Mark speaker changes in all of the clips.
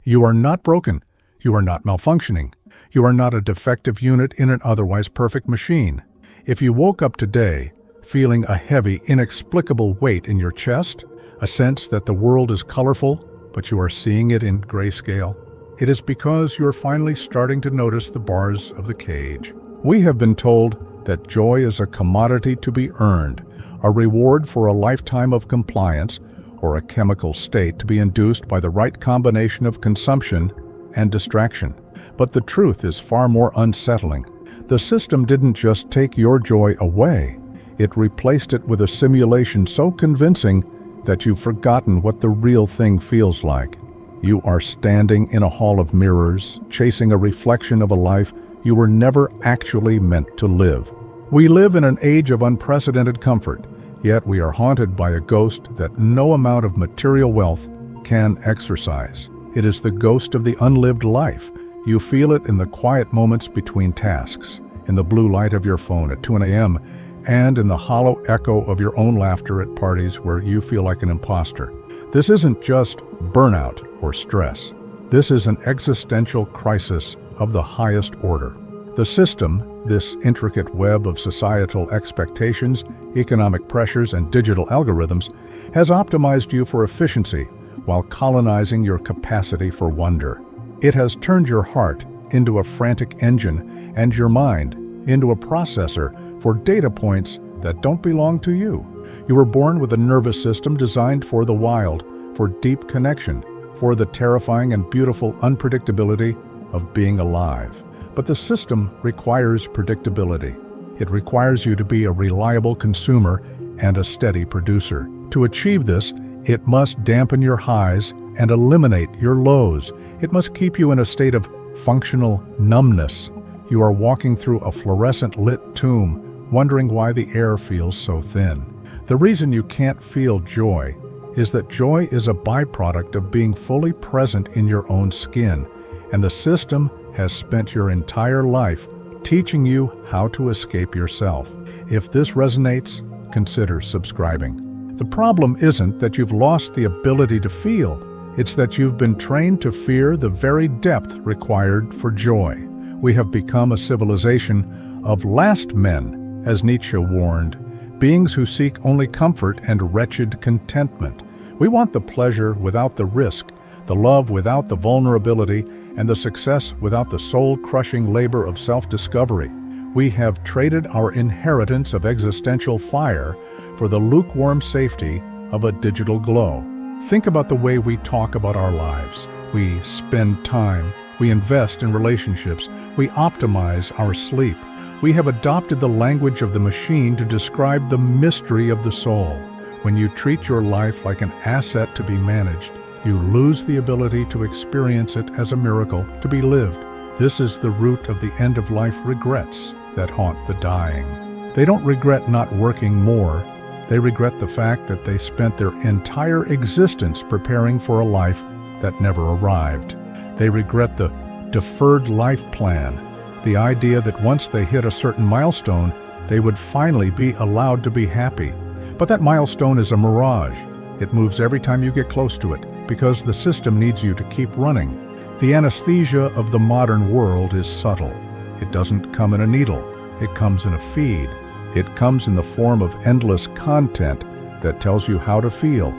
Speaker 1: You are not broken. You are not malfunctioning. You are not a defective unit in an otherwise perfect machine. If you woke up today feeling a heavy, inexplicable weight in your chest, a sense that the world is colorful, but you are seeing it in grayscale, it is because you are finally starting to notice the bars of the cage. We have been told that joy is a commodity to be earned, a reward for a lifetime of compliance, or a chemical state to be induced by the right combination of consumption and distraction. But the truth is far more unsettling. The system didn't just take your joy away. It replaced it with a simulation so convincing that you've forgotten what the real thing feels like. You are standing in a hall of mirrors, chasing a reflection of a life you were never actually meant to live. We live in an age of unprecedented comfort, yet we are haunted by a ghost that no amount of material wealth can exorcise. It is the ghost of the unlived life. You feel it in the quiet moments between tasks, in the blue light of your phone at 2 a.m., and in the hollow echo of your own laughter at parties where you feel like an imposter. This isn't just burnout or stress. This is an existential crisis of the highest order. The system, this intricate web of societal expectations, economic pressures, and digital algorithms, has optimized you for efficiency while colonizing your capacity for wonder. It has turned your heart into a frantic engine and your mind into a processor for data points that don't belong to you. You were born with a nervous system designed for the wild, for deep connection, for the terrifying and beautiful unpredictability of being alive. But the system requires predictability. It requires you to be a reliable consumer and a steady producer. To achieve this, it must dampen your highs and eliminate your lows. It must keep you in a state of functional numbness. You are walking through a fluorescent-lit tomb, wondering why the air feels so thin. The reason you can't feel joy is that joy is a byproduct of being fully present in your own skin, and the system has spent your entire life teaching you how to escape yourself. If this resonates, consider subscribing. The problem isn't that you've lost the ability to feel, it's that you've been trained to fear the very depth required for joy. We have become a civilization of last men, as Nietzsche warned, beings who seek only comfort and wretched contentment. We want the pleasure without the risk, the love without the vulnerability, and the success without the soul-crushing labor of self-discovery. We have traded our inheritance of existential fire for the lukewarm safety of a digital glow. Think about the way we talk about our lives. We spend time, we invest in relationships, we optimize our sleep. We have adopted the language of the machine to describe the mystery of the soul. When you treat your life like an asset to be managed, you lose the ability to experience it as a miracle to be lived. This is the root of the end-of-life regrets that haunt the dying. They don't regret not working more. They regret the fact that they spent their entire existence preparing for a life that never arrived. They regret the deferred life plan, the idea that once they hit a certain milestone, they would finally be allowed to be happy. But that milestone is a mirage. It moves every time you get close to it, because the system needs you to keep running. The anesthesia of the modern world is subtle. It doesn't come in a needle. It comes in a feed. It comes in the form of endless content that tells you how to feel,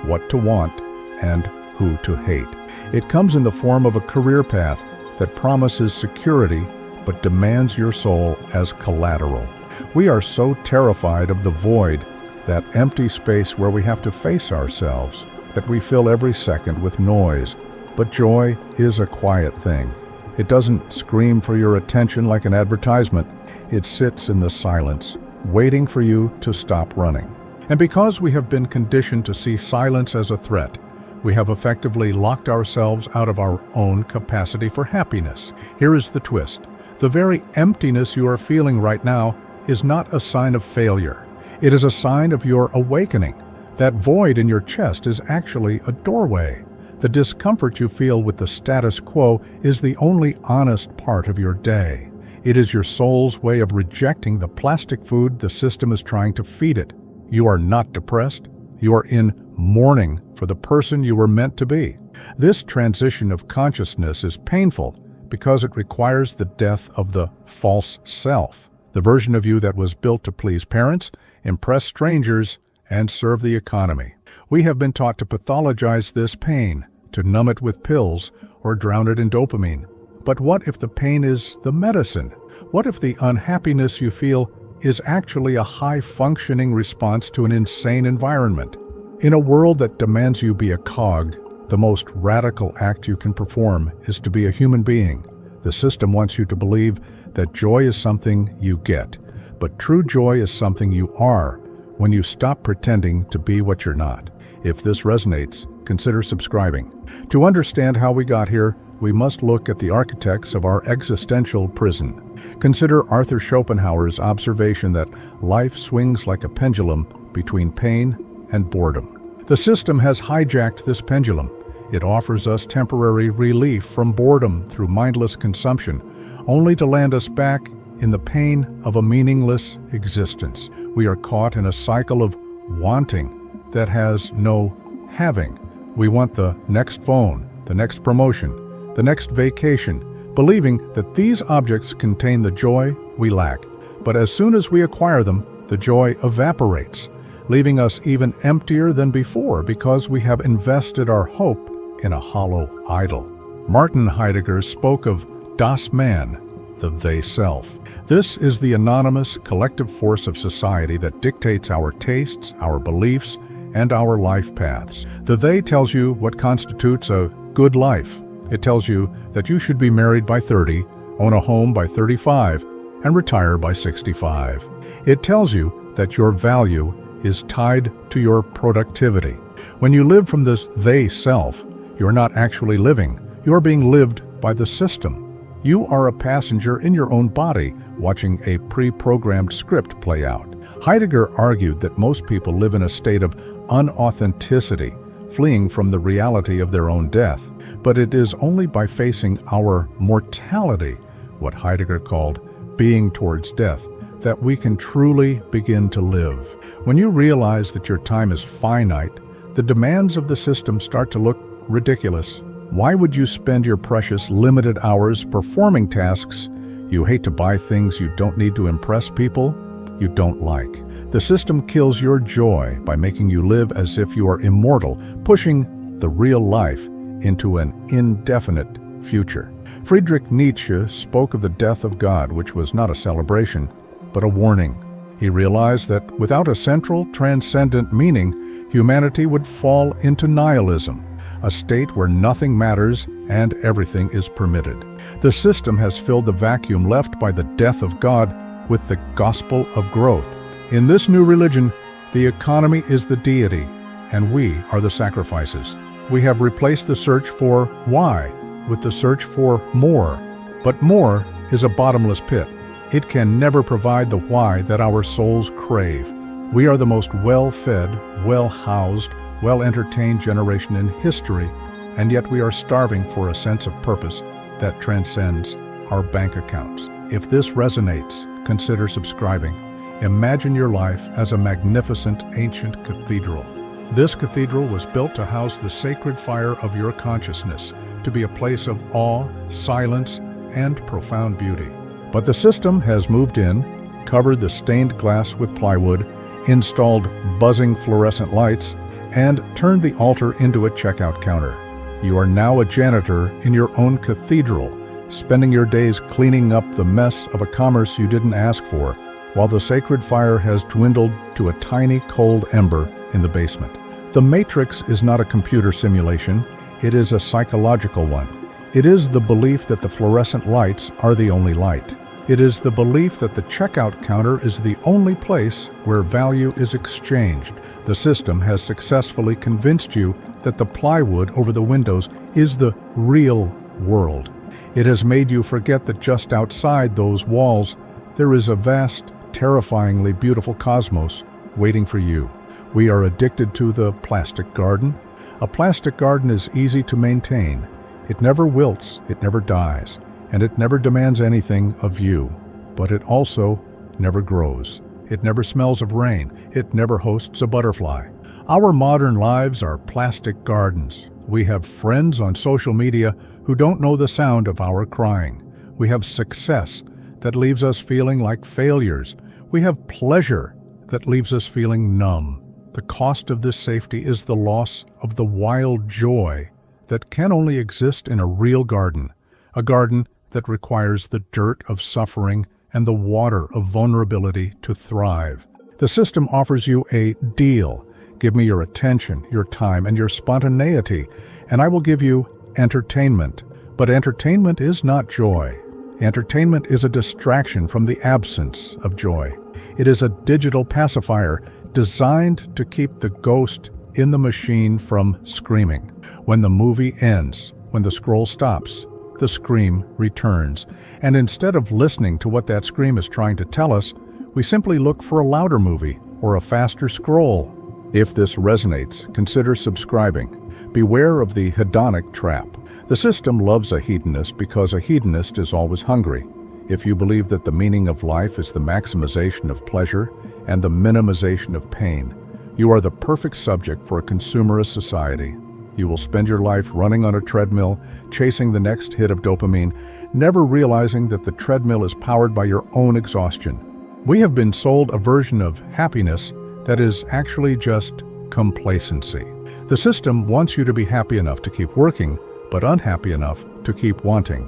Speaker 1: what to want, and who to hate. It comes in the form of a career path that promises security but demands your soul as collateral. We are so terrified of the void, that empty space where we have to face ourselves, that we fill every second with noise. But joy is a quiet thing. It doesn't scream for your attention like an advertisement. It sits in the silence, waiting for you to stop running. And because we have been conditioned to see silence as a threat, we have effectively locked ourselves out of our own capacity for happiness. Here is the twist. The very emptiness you are feeling right now is not a sign of failure. It is a sign of your awakening. That void in your chest is actually a doorway. The discomfort you feel with the status quo is the only honest part of your day. It is your soul's way of rejecting the plastic food the system is trying to feed it. You are not depressed. You are in mourning for the person you were meant to be. This transition of consciousness is painful because it requires the death of the false self, the version of you that was built to please parents, impress strangers, and serve the economy. We have been taught to pathologize this pain, to numb it with pills or drown it in dopamine. But what if the pain is the medicine? What if the unhappiness you feel is actually a high-functioning response to an insane environment? In a world that demands you be a cog, the most radical act you can perform is to be a human being. The system wants you to believe that joy is something you get, but true joy is something you are when you stop pretending to be what you're not. If this resonates, consider subscribing. To understand how we got here, we must look at the architects of our existential prison. Consider Arthur Schopenhauer's observation that life swings like a pendulum between pain and boredom. The system has hijacked this pendulum. It offers us temporary relief from boredom through mindless consumption, only to land us back in the pain of a meaningless existence. We are caught in a cycle of wanting that has no having. We want the next phone, the next promotion, the next vacation, believing that these objects contain the joy we lack. But as soon as we acquire them, the joy evaporates, leaving us even emptier than before because we have invested our hope in a hollow idol. Martin Heidegger spoke of Das Man, the they-self. This is the anonymous collective force of society that dictates our tastes, our beliefs, and our life paths. The they tells you what constitutes a good life. It tells you that you should be married by 30, own a home by 35, and retire by 65. It tells you that your value is tied to your productivity. When you live from this they-self, you're not actually living. You're being lived by the system. You are a passenger in your own body, watching a pre-programmed script play out. Heidegger argued that most people live in a state of unauthenticity, fleeing from the reality of their own death. But it is only by facing our mortality, what Heidegger called being towards death, that we can truly begin to live. When you realize that your time is finite, the demands of the system start to look ridiculous. Why would you spend your precious limited hours performing tasks you hate to buy things you don't need to impress people you don't like? The system kills your joy by making you live as if you are immortal, pushing the real life into an indefinite future. Friedrich Nietzsche spoke of the death of God, which was not a celebration, but a warning. He realized that without a central, transcendent meaning, humanity would fall into nihilism, a state where nothing matters and everything is permitted. The system has filled the vacuum left by the death of God with the gospel of growth. In this new religion, the economy is the deity, and we are the sacrifices. We have replaced the search for why with the search for more. But more is a bottomless pit. It can never provide the why that our souls crave. We are the most well-fed, well-housed, well-entertained generation in history, and yet we are starving for a sense of purpose that transcends our bank accounts. If this resonates, consider subscribing. Imagine your life as a magnificent ancient cathedral. This cathedral was built to house the sacred fire of your consciousness, to be a place of awe, silence, and profound beauty. But the system has moved in, covered the stained glass with plywood, installed buzzing fluorescent lights, and turned the altar into a checkout counter. You are now a janitor in your own cathedral, spending your days cleaning up the mess of a commerce you didn't ask for, while the sacred fire has dwindled to a tiny cold ember in the basement. The Matrix is not a computer simulation, it is a psychological one. It is the belief that the fluorescent lights are the only light. It is the belief that the checkout counter is the only place where value is exchanged. The system has successfully convinced you that the plywood over the windows is the real world. It has made you forget that just outside those walls, there is a vast, terrifyingly beautiful cosmos waiting for you. We are addicted to the plastic garden. A plastic garden is easy to maintain. It never wilts, it never dies, and it never demands anything of you. But it also never grows. It never smells of rain. It never hosts a butterfly. Our modern lives are plastic gardens. We have friends on social media who don't know the sound of our crying. We have success that leaves us feeling like failures. We have pleasure that leaves us feeling numb. The cost of this safety is the loss of the wild joy that can only exist in a real garden, a garden that requires the dirt of suffering and the water of vulnerability to thrive. The system offers you a deal. Give me your attention, your time, and your spontaneity, and I will give you entertainment. But entertainment is not joy. Entertainment is a distraction from the absence of joy. It is a digital pacifier designed to keep the ghost in the machine from screaming. When the movie ends, when the scroll stops, the scream returns. And instead of listening to what that scream is trying to tell us, we simply look for a louder movie or a faster scroll. If this resonates, consider subscribing. Beware of the hedonic trap. The system loves a hedonist because a hedonist is always hungry. If you believe that the meaning of life is the maximization of pleasure and the minimization of pain, you are the perfect subject for a consumerist society. You will spend your life running on a treadmill, chasing the next hit of dopamine, never realizing that the treadmill is powered by your own exhaustion. We have been sold a version of happiness that is actually just complacency. The system wants you to be happy enough to keep working, but unhappy enough to keep wanting.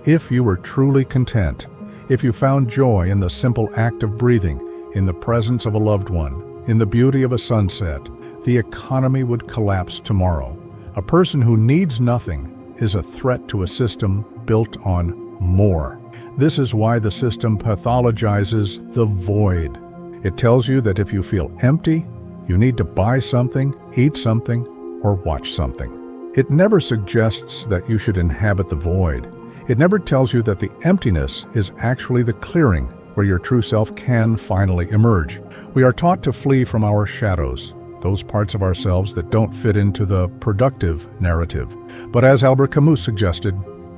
Speaker 1: If you were truly content, if you found joy in the simple act of breathing, in the presence of a loved one, in the beauty of a sunset, the economy would collapse tomorrow. A person who needs nothing is a threat to a system built on more. This is why the system pathologizes the void. It tells you that if you feel empty, you need to buy something, eat something, or watch something. It never suggests that you should inhabit the void. It never tells you that the emptiness is actually the clearing where your true self can finally emerge. We are taught to flee from our shadows, those parts of ourselves that don't fit into the productive narrative. But as Albert Camus suggested,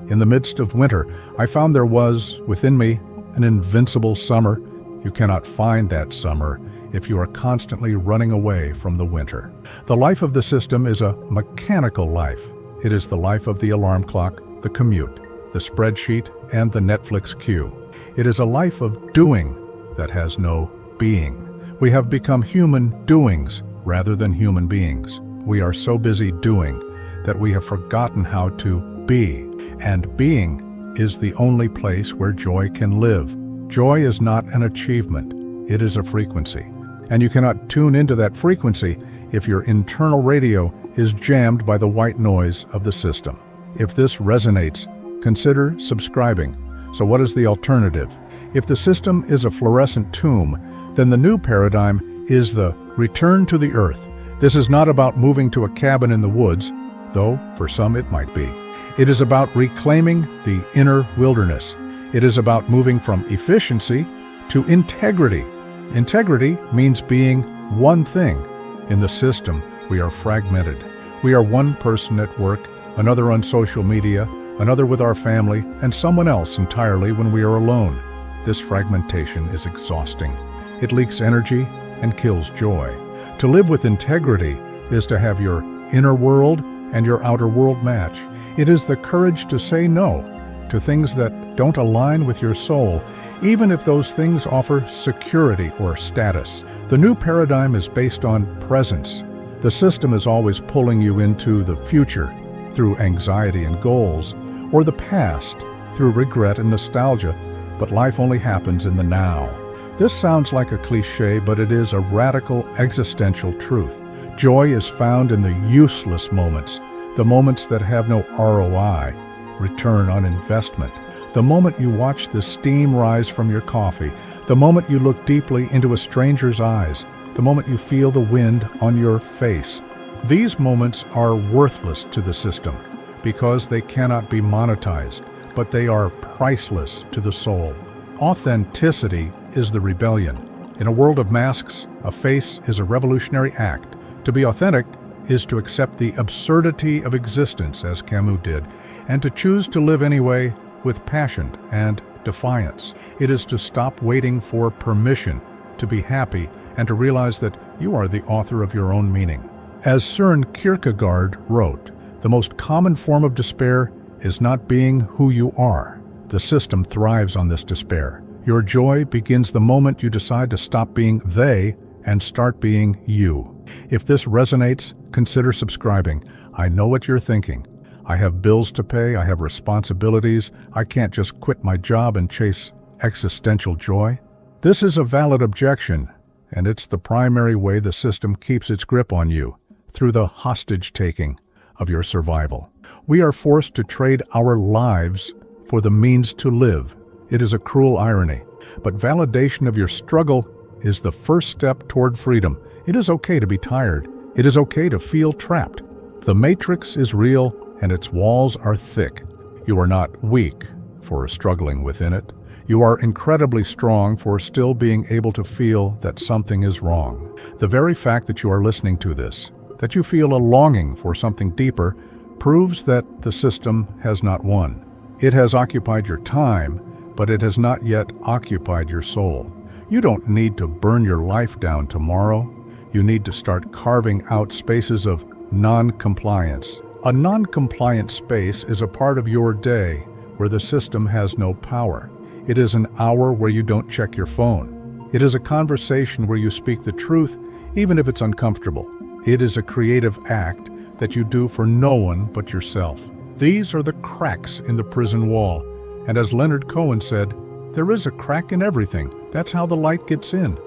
Speaker 1: in the midst of winter, I found there was, within me, an invincible summer. You cannot find that summer if you are constantly running away from the winter. The life of the system is a mechanical life. It is the life of the alarm clock, the commute, the spreadsheet, and the Netflix queue. It is a life of doing that has no being. We have become human doings rather than human beings. We are so busy doing that we have forgotten how to be. And being is the only place where joy can live. Joy is not an achievement. It is a frequency. And you cannot tune into that frequency if your internal radio is jammed by the white noise of the system. If this resonates, consider subscribing. So what is the alternative? If the system is a fluorescent tomb, then the new paradigm is the return to the earth. This is not about moving to a cabin in the woods, though for some it might be. It is about reclaiming the inner wilderness. It is about moving from efficiency to integrity. Integrity means being one thing. In the system, we are fragmented. We are one person at work, another on social media, another with our family, and someone else entirely when we are alone. This fragmentation is exhausting. It leaks energy and kills joy. To live with integrity is to have your inner world and your outer world match. It is the courage to say no to things that don't align with your soul, even if those things offer security or status. The new paradigm is based on presence. The system is always pulling you into the future through anxiety and goals, or the past through regret and nostalgia, but life only happens in the now. This sounds like a cliche, but it is a radical existential truth. Joy is found in the useless moments, the moments that have no ROI, return on investment. The moment you watch the steam rise from your coffee, the moment you look deeply into a stranger's eyes, the moment you feel the wind on your face. These moments are worthless to the system because they cannot be monetized, but they are priceless to the soul. Authenticity is the rebellion. In a world of masks, a face is a revolutionary act. To be authentic is to accept the absurdity of existence, as Camus did, and to choose to live anyway with passion and defiance. It is to stop waiting for permission to be happy, and to realize that you are the author of your own meaning. As Søren Kierkegaard wrote, the most common form of despair is not being who you are. The system thrives on this despair. Your joy begins the moment you decide to stop being they and start being you. If this resonates, consider subscribing. I know what you're thinking. I have bills to pay, I have responsibilities, I can't just quit my job and chase existential joy. This is a valid objection, and it's the primary way the system keeps its grip on you, through the hostage-taking of your survival. We are forced to trade our lives for the means to live. It is a cruel irony, but validation of your struggle is the first step toward freedom. It is okay to be tired. It is okay to feel trapped. The matrix is real, and its walls are thick. You are not weak for struggling within it. You are incredibly strong for still being able to feel that something is wrong. The very fact that you are listening to this, that you feel a longing for something deeper, proves that the system has not won. It has occupied your time, but it has not yet occupied your soul. You don't need to burn your life down tomorrow. You need to start carving out spaces of non-compliance. A non-compliant space is a part of your day where the system has no power. It is an hour where you don't check your phone. It is a conversation where you speak the truth, even if it's uncomfortable. It is a creative act that you do for no one but yourself. These are the cracks in the prison wall. And as Leonard Cohen said, there is a crack in everything. That's how the light gets in.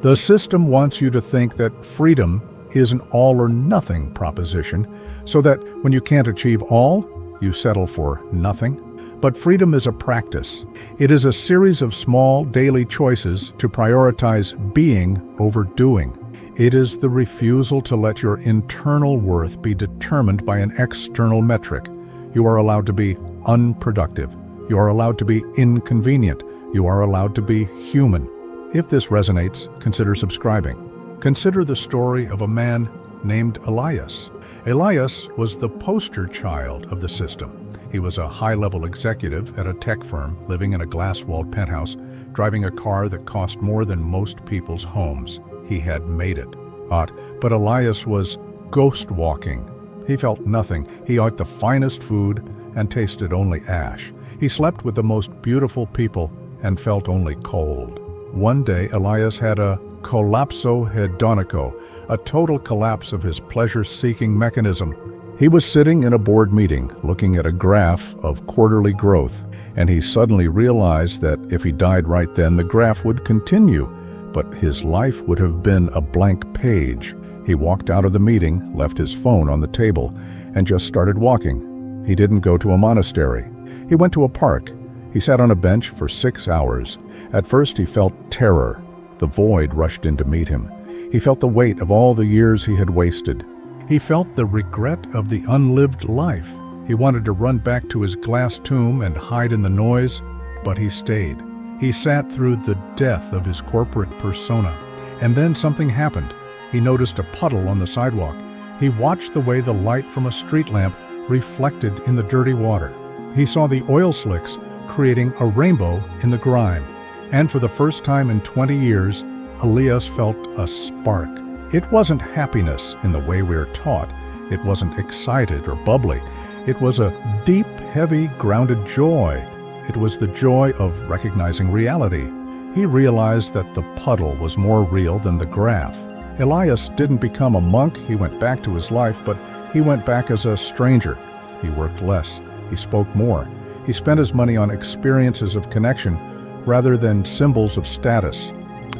Speaker 1: The system wants you to think that freedom is an all-or-nothing proposition, so that when you can't achieve all, you settle for nothing. But freedom is a practice. It is a series of small daily choices to prioritize being over doing. It is the refusal to let your internal worth be determined by an external metric. You are allowed to be unproductive. You are allowed to be inconvenient. You are allowed to be human. If this resonates, consider subscribing. Consider the story of a man named Elias. Elias was the poster child of the system. He was a high-level executive at a tech firm, living in a glass-walled penthouse, driving a car that cost more than most people's homes. He had made it. But Elias was ghost-walking. He felt nothing. He ate the finest food and tasted only ash. He slept with the most beautiful people and felt only cold. One day, Elias had a collapso hedonico, a total collapse of his pleasure-seeking mechanism. He was sitting in a board meeting, looking at a graph of quarterly growth, and he suddenly realized that if he died right then, the graph would continue, but his life would have been a blank page. He walked out of the meeting, left his phone on the table, and just started walking. He didn't go to a monastery. He went to a park. He sat on a bench for 6 hours. At first he felt terror. The void rushed in to meet him. He felt the weight of all the years he had wasted. He felt the regret of the unlived life. He wanted to run back to his glass tomb and hide in the noise, but he stayed. He sat through the death of his corporate persona. And then something happened. He noticed a puddle on the sidewalk. He watched the way the light from a street lamp reflected in the dirty water. He saw the oil slicks creating a rainbow in the grime. And for the first time in 20 years, Elias felt a spark. It wasn't happiness in the way we're taught. It wasn't excited or bubbly. It was a deep, heavy, grounded joy. It was the joy of recognizing reality. He realized that the puddle was more real than the graph. Elias didn't become a monk. He went back to his life, but he went back as a stranger. He worked less. He spoke more. He spent his money on experiences of connection rather than symbols of status.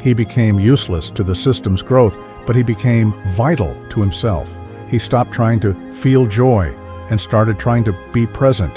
Speaker 1: He became useless to the system's growth, but he became vital to himself. He stopped trying to feel joy and started trying to be present,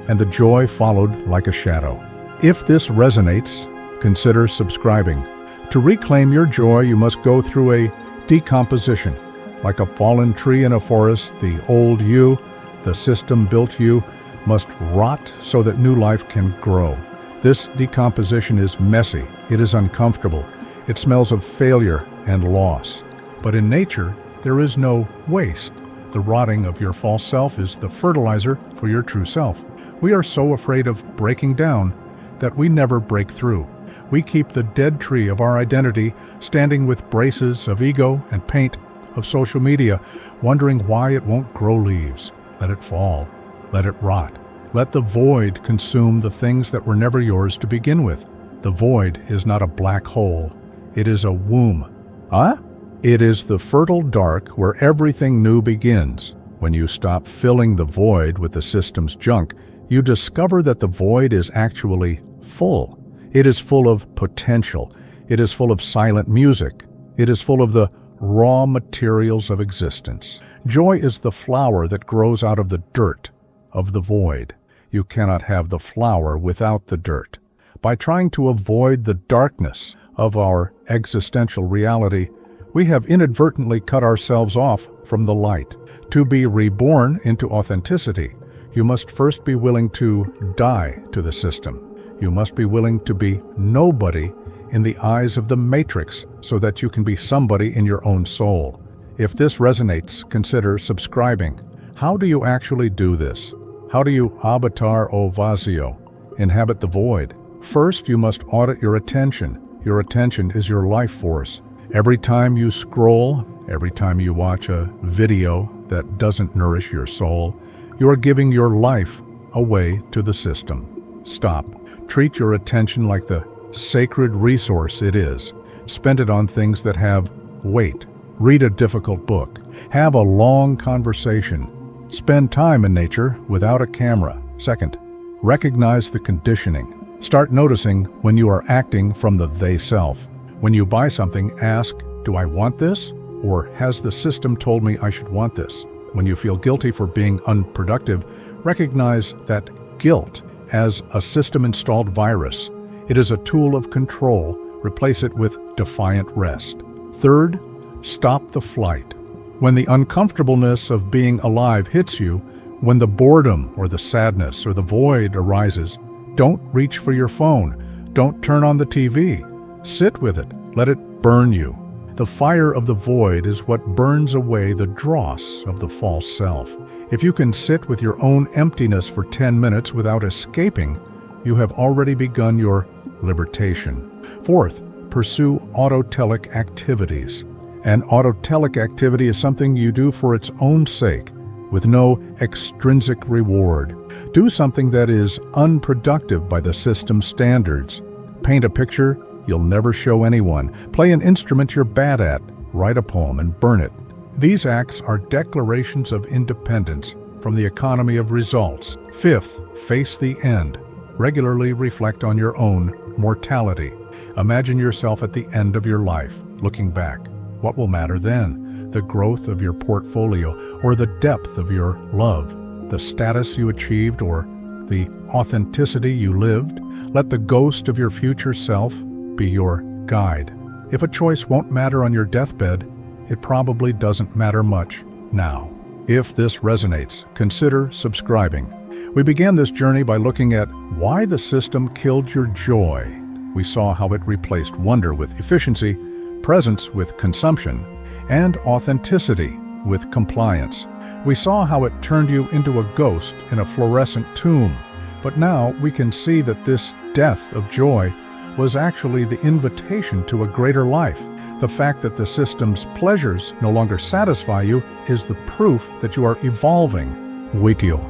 Speaker 1: and the joy followed like a shadow. If this resonates, consider subscribing. To reclaim your joy, you must go through a decomposition. Like a fallen tree in a forest, the old you, the system-built you, must rot so that new life can grow. This decomposition is messy. It is uncomfortable. It smells of failure and loss. But in nature, there is no waste. The rotting of your false self is the fertilizer for your true self. We are so afraid of breaking down that we never break through. We keep the dead tree of our identity standing with braces of ego and paint of social media, wondering why it won't grow leaves. Let it fall. Let it rot. Let the void consume the things that were never yours to begin with. The void is not a black hole. It is a womb. Huh? It is the fertile dark where everything new begins. When you stop filling the void with the system's junk, you discover that the void is actually full. It is full of potential. It is full of silent music. It is full of the raw materials of existence. Joy is the flower that grows out of the dirt of the void. You cannot have the flower without the dirt. By trying to avoid the darkness of our existential reality, we have inadvertently cut ourselves off from the light. To be reborn into authenticity, you must first be willing to die to the system. You must be willing to be nobody in the eyes of the matrix so that you can be somebody in your own soul. If this resonates, consider subscribing. How do you actually do this? How do you avatar o vazio, inhabit the void? First, you must audit your attention. Your attention is your life force. Every time you scroll, every time you watch a video that doesn't nourish your soul, you are giving your life away to the system. Stop. Treat your attention like the sacred resource it is. Spend it on things that have weight. Read a difficult book. Have a long conversation. Spend time in nature without a camera. Second, recognize the conditioning. Start noticing when you are acting from the they-self. When you buy something, ask, do I want this? Or has the system told me I should want this? When you feel guilty for being unproductive, recognize that guilt as a system-installed virus. It is a tool of control. Replace it with defiant rest. Third, stop the flight. When the uncomfortableness of being alive hits you, when the boredom or the sadness or the void arises, don't reach for your phone. Don't turn on the TV. Sit with it. Let it burn you. The fire of the void is what burns away the dross of the false self. If you can sit with your own emptiness for 10 minutes without escaping, you have already begun your libertation. Fourth, pursue autotelic activities. An autotelic activity is something you do for its own sake, with no extrinsic reward. Do something that is unproductive by the system's standards. Paint a picture you'll never show anyone. Play an instrument you're bad at. Write a poem and burn it. These acts are declarations of independence from the economy of results. Fifth, face the end. Regularly reflect on your own mortality. Imagine yourself at the end of your life, looking back. What will matter then? The growth of your portfolio, or the depth of your love, the status you achieved, or the authenticity you lived? Let the ghost of your future self be your guide. If a choice won't matter on your deathbed, it probably doesn't matter much now. If this resonates, consider subscribing. We began this journey by looking at why the system killed your joy. We saw how it replaced wonder with efficiency, presence with consumption, and authenticity with compliance. We saw how it turned you into a ghost in a fluorescent tomb. But now we can see that this death of joy was actually the invitation to a greater life. The fact that the system's pleasures no longer satisfy you is the proof that you are evolving. Waitio.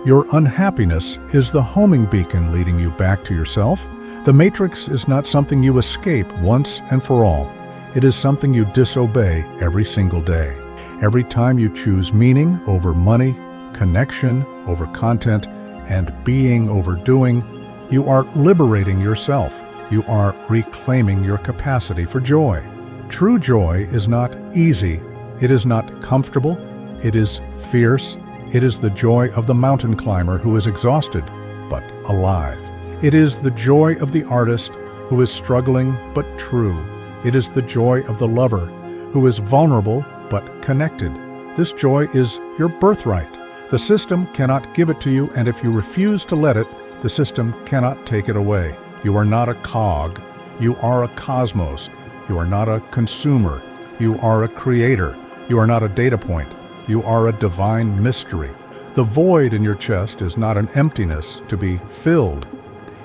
Speaker 1: Your unhappiness is the homing beacon leading you back to yourself. The matrix is not something you escape once and for all. It is something you disobey every single day. Every time you choose meaning over money, connection over content, and being over doing, you are liberating yourself. You are reclaiming your capacity for joy. True joy is not easy. It is not comfortable. It is fierce. It is the joy of the mountain climber who is exhausted but alive. It is the joy of the artist who is struggling but true. It is the joy of the lover who is vulnerable but connected. This joy is your birthright. The system cannot give it to you, and if you refuse to let it, the system cannot take it away. You are not a cog. You are a cosmos. You are not a consumer. You are a creator. You are not a data point. You are a divine mystery. The void in your chest is not an emptiness to be filled.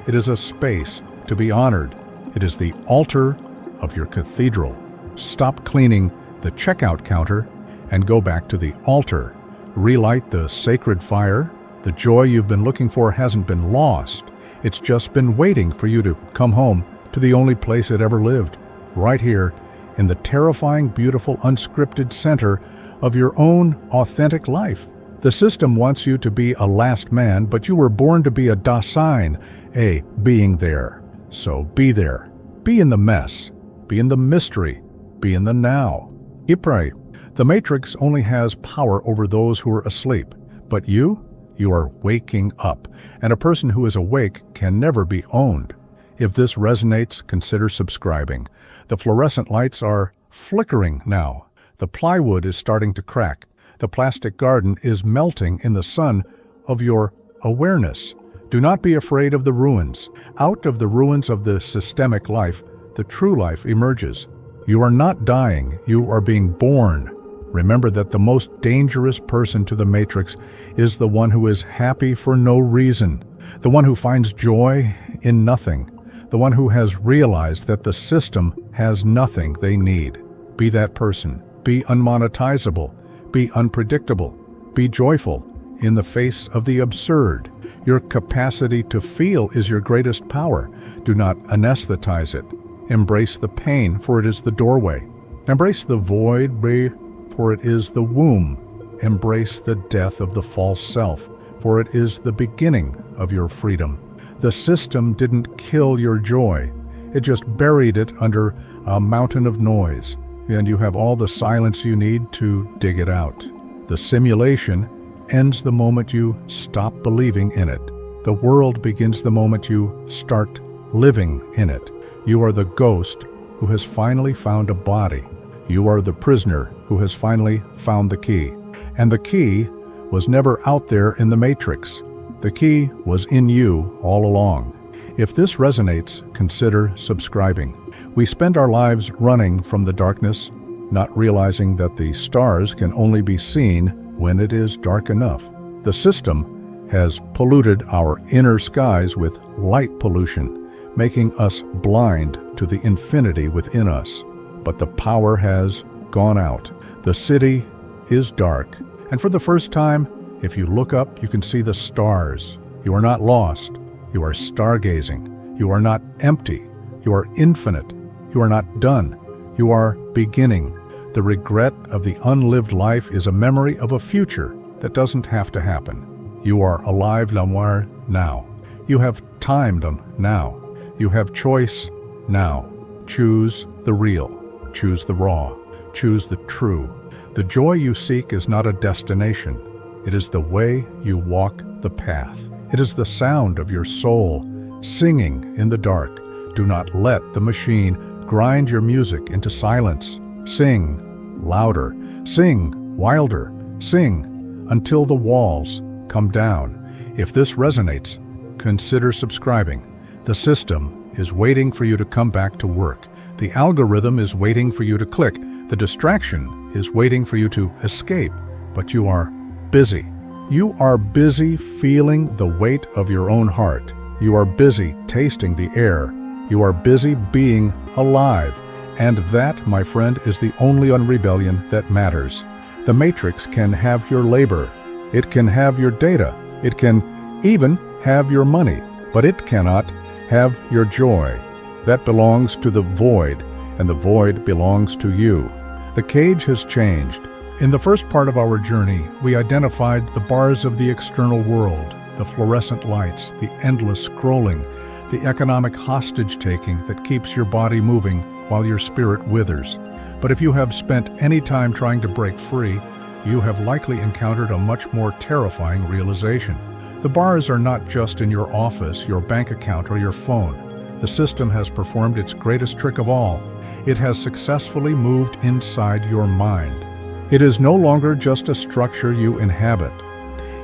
Speaker 1: It is a space to be honored. It is the altar of your cathedral. Stop cleaning the checkout counter and go back to the altar. Relight the sacred fire. The joy you've been looking for hasn't been lost. It's just been waiting for you to come home to the only place it ever lived, right here in the terrifying, beautiful, unscripted center of your own authentic life. The system wants you to be a last man, but you were born to be a Dasein, a being there. So be there. Be in the mess. Be in the mystery. Be in the now. Ipray. The Matrix only has power over those who are asleep, but you are waking up, and a person who is awake can never be owned. If this resonates, consider subscribing. The fluorescent lights are flickering now. The plywood is starting to crack. The plastic garden is melting in the sun of your awareness. Do not be afraid of the ruins. Out of the ruins of the systemic life, the true life emerges. You are not dying, you are being born. Remember that the most dangerous person to the Matrix is the one who is happy for no reason, the one who finds joy in nothing, the one who has realized that the system has nothing they need. Be that person. Be unmonetizable. Be unpredictable. Be joyful in the face of the absurd. Your capacity to feel is your greatest power. Do not anesthetize it. Embrace the pain, for it is the doorway. Embrace the void, for it is the womb. Embrace the death of the false self, for it is the beginning of your freedom. The system didn't kill your joy. It just buried it under a mountain of noise, and you have all the silence you need to dig it out. The simulation ends the moment you stop believing in it. The world begins the moment you start living in it. You are the ghost who has finally found a body. You are the prisoner who has finally found the key. And the key was never out there in the Matrix. The key was in you all along. If this resonates, consider subscribing. We spend our lives running from the darkness, not realizing that the stars can only be seen when it is dark enough. The system has polluted our inner skies with light pollution, making us blind to the infinity within us. But the power has gone out. The city is dark, and for the first time, if you look up, you can see the stars. You are not lost. You are stargazing. You are not empty. You are infinite. You are not done. You are beginning. The regret of the unlived life is a memory of a future that doesn't have to happen. You are alive now. You have time now. You have choice now. Choose the real. Choose the raw. Choose the true. The joy you seek is not a destination. It is the way you walk the path. It is the sound of your soul singing in the dark. Do not let the machine grind your music into silence. Sing louder. Sing wilder. Sing until the walls come down. If this resonates, consider subscribing. The system is waiting for you to come back to work. The algorithm is waiting for you to click. The distraction is waiting for you to escape. But you are busy. You are busy feeling the weight of your own heart. You are busy tasting the air. You are busy being alive. And that, my friend, is the only rebellion that matters. The Matrix can have your labor. It can have your data. It can even have your money. But it cannot have your joy. That belongs to the void, and the void belongs to you. The cage has changed. In the first part of our journey, we identified the bars of the external world, the fluorescent lights, the endless scrolling, the economic hostage-taking that keeps your body moving while your spirit withers. But if you have spent any time trying to break free, you have likely encountered a much more terrifying realization. The bars are not just in your office, your bank account, or your phone. The system has performed its greatest trick of all. It has successfully moved inside your mind. It is no longer just a structure you inhabit.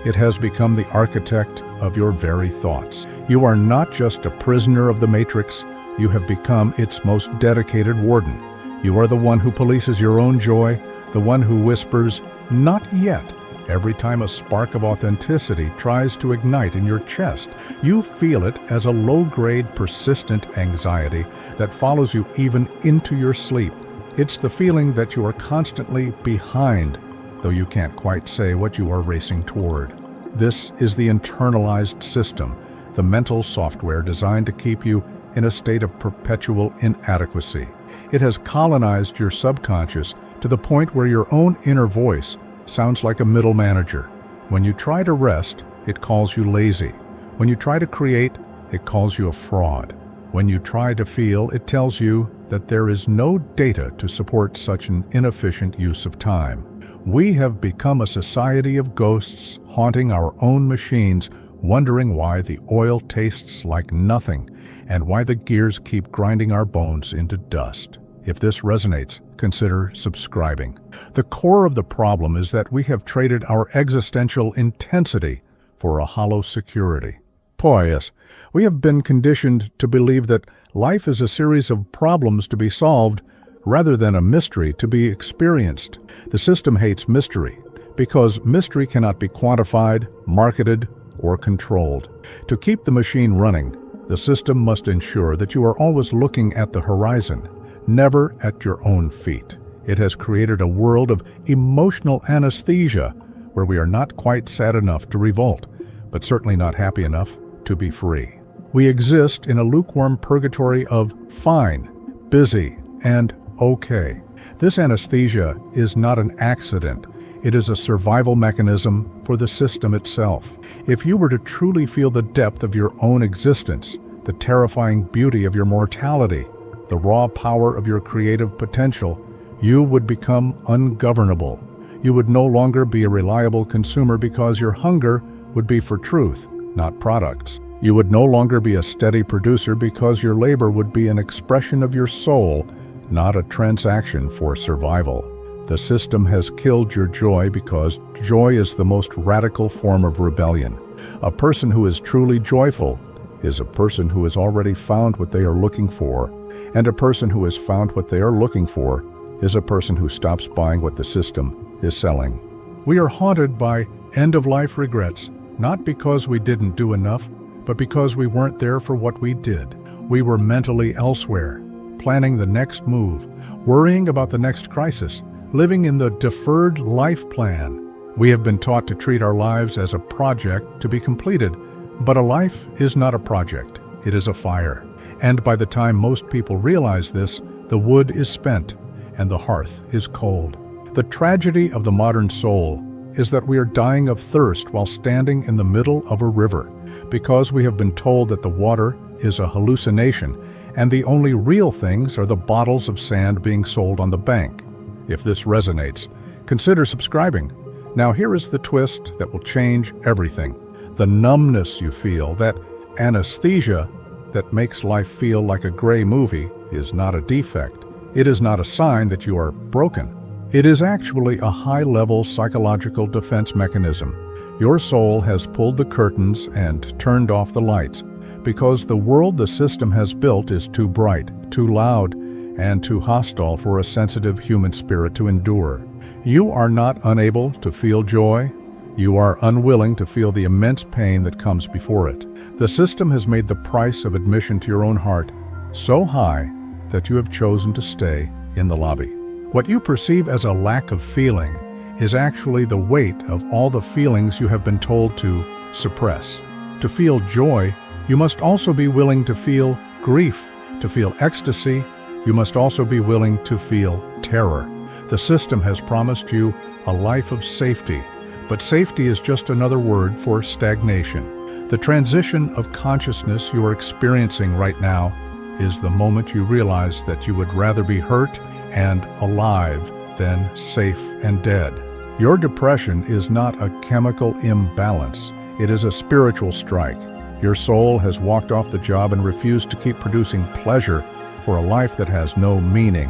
Speaker 1: It has become the architect of your very thoughts. You are not just a prisoner of the Matrix, you have become its most dedicated warden. You are the one who polices your own joy, the one who whispers, "Not yet," Every time a spark of authenticity tries to ignite in your chest, you feel it as a low-grade, persistent anxiety that follows you even into your sleep. It's the feeling that you are constantly behind, though you can't quite say what you are racing toward. This is the internalized system, the mental software designed to keep you in a state of perpetual inadequacy. It has colonized your subconscious to the point where your own inner voice sounds like a middle manager. When you try to rest, it calls you lazy. When you try to create, it calls you a fraud. When you try to feel, it tells you that there is no data to support such an inefficient use of time. We have become a society of ghosts haunting our own machines, wondering why the oil tastes like nothing and why the gears keep grinding our bones into dust. If this resonates, consider subscribing. The core of the problem is that we have traded our existential intensity for a hollow security. Yes, we have been conditioned to believe that life is a series of problems to be solved rather than a mystery to be experienced. The system hates mystery because mystery cannot be quantified, marketed, or controlled. To keep the machine running, the system must ensure that you are always looking at the horizon, never at your own feet. It has created a world of emotional anesthesia where we are not quite sad enough to revolt, but certainly not happy enough to be free. We exist in a lukewarm purgatory of fine, busy, and okay. This anesthesia is not an accident. It is a survival mechanism for the system itself. If you were to truly feel the depth of your own existence, the terrifying beauty of your mortality, the raw power of your creative potential, you would become ungovernable. You would no longer be a reliable consumer because your hunger would be for truth, not products. You would no longer be a steady producer because your labor would be an expression of your soul, not a transaction for survival. The system has killed your joy because joy is the most radical form of rebellion. A person who is truly joyful is a person who has already found what they are looking for, and a person who has found what they are looking for is a person who stops buying what the system is selling. We are haunted by end-of-life regrets, not because we didn't do enough, but because we weren't there for what we did. We were mentally elsewhere, planning the next move, worrying about the next crisis, living in the deferred life plan. We have been taught to treat our lives as a project to be completed, but a life is not a project, it is a fire. And by the time most people realize this, the wood is spent and the hearth is cold. The tragedy of the modern soul is that we are dying of thirst while standing in the middle of a river, because we have been told that the water is a hallucination and the only real things are the bottles of sand being sold on the bank. If this resonates, consider subscribing. Now here is the twist that will change everything. The numbness you feel, that anesthesia that makes life feel like a gray movie, is not a defect. It is not a sign that you are broken. It is actually a high-level psychological defense mechanism. Your soul has pulled the curtains and turned off the lights because the world the system has built is too bright, too loud, and too hostile for a sensitive human spirit to endure. You are not unable to feel joy. You are unwilling to feel the immense pain that comes before it. The system has made the price of admission to your own heart so high that you have chosen to stay in the lobby. What you perceive as a lack of feeling is actually the weight of all the feelings you have been told to suppress. To feel joy, you must also be willing to feel grief. To feel ecstasy, you must also be willing to feel terror. The system has promised you a life of safety, but safety is just another word for stagnation. The transition of consciousness you are experiencing right now is the moment you realize that you would rather be hurt and alive than safe and dead. Your depression is not a chemical imbalance. It is a spiritual strike. Your soul has walked off the job and refused to keep producing pleasure for a life that has no meaning.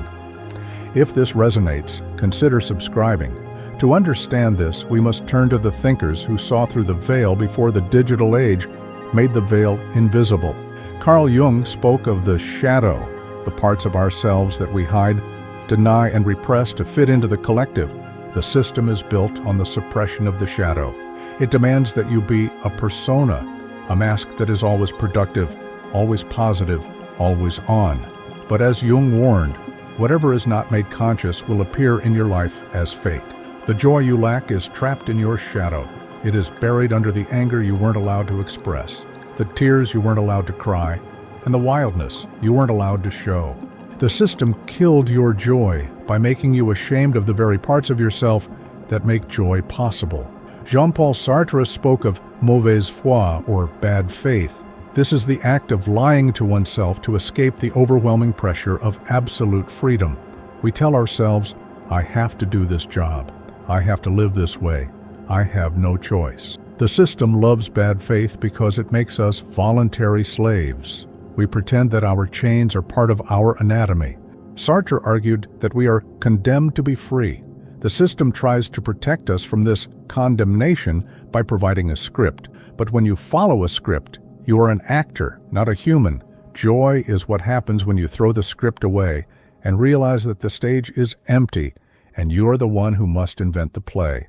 Speaker 1: If this resonates, consider subscribing. To understand this, we must turn to the thinkers who saw through the veil before the digital age made the veil invisible. Carl Jung spoke of the shadow, the parts of ourselves that we hide, deny, and repress to fit into the collective. The system is built on the suppression of the shadow. It demands that you be a persona, a mask that is always productive, always positive, always on. But as Jung warned, whatever is not made conscious will appear in your life as fate. The joy you lack is trapped in your shadow. It is buried under the anger you weren't allowed to express, the tears you weren't allowed to cry, and the wildness you weren't allowed to show. The system killed your joy by making you ashamed of the very parts of yourself that make joy possible. Jean-Paul Sartre spoke of mauvaise foi, or bad faith. This is the act of lying to oneself to escape the overwhelming pressure of absolute freedom. We tell ourselves, I have to do this job. I have to live this way. I have no choice. The system loves bad faith because it makes us voluntary slaves. We pretend that our chains are part of our anatomy. Sartre argued that we are condemned to be free. The system tries to protect us from this condemnation by providing a script. But when you follow a script, you are an actor, not a human. Joy is what happens when you throw the script away and realize that the stage is empty and you are the one who must invent the play.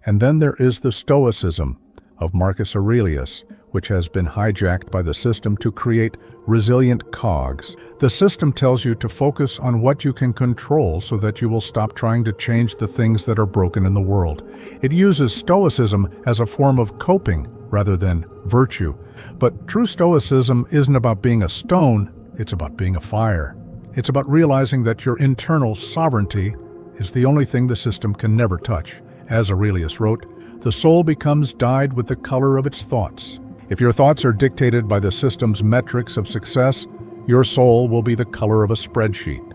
Speaker 1: And then there is the stoicism of Marcus Aurelius, which has been hijacked by the system to create resilient cogs. The system tells you to focus on what you can control so that you will stop trying to change the things that are broken in the world. It uses stoicism as a form of coping rather than virtue. But true stoicism isn't about being a stone, it's about being a fire. It's about realizing that your internal sovereignty is the only thing the system can never touch. As Aurelius wrote, the soul becomes dyed with the color of its thoughts. If your thoughts are dictated by the system's metrics of success, your soul will be the color of a spreadsheet.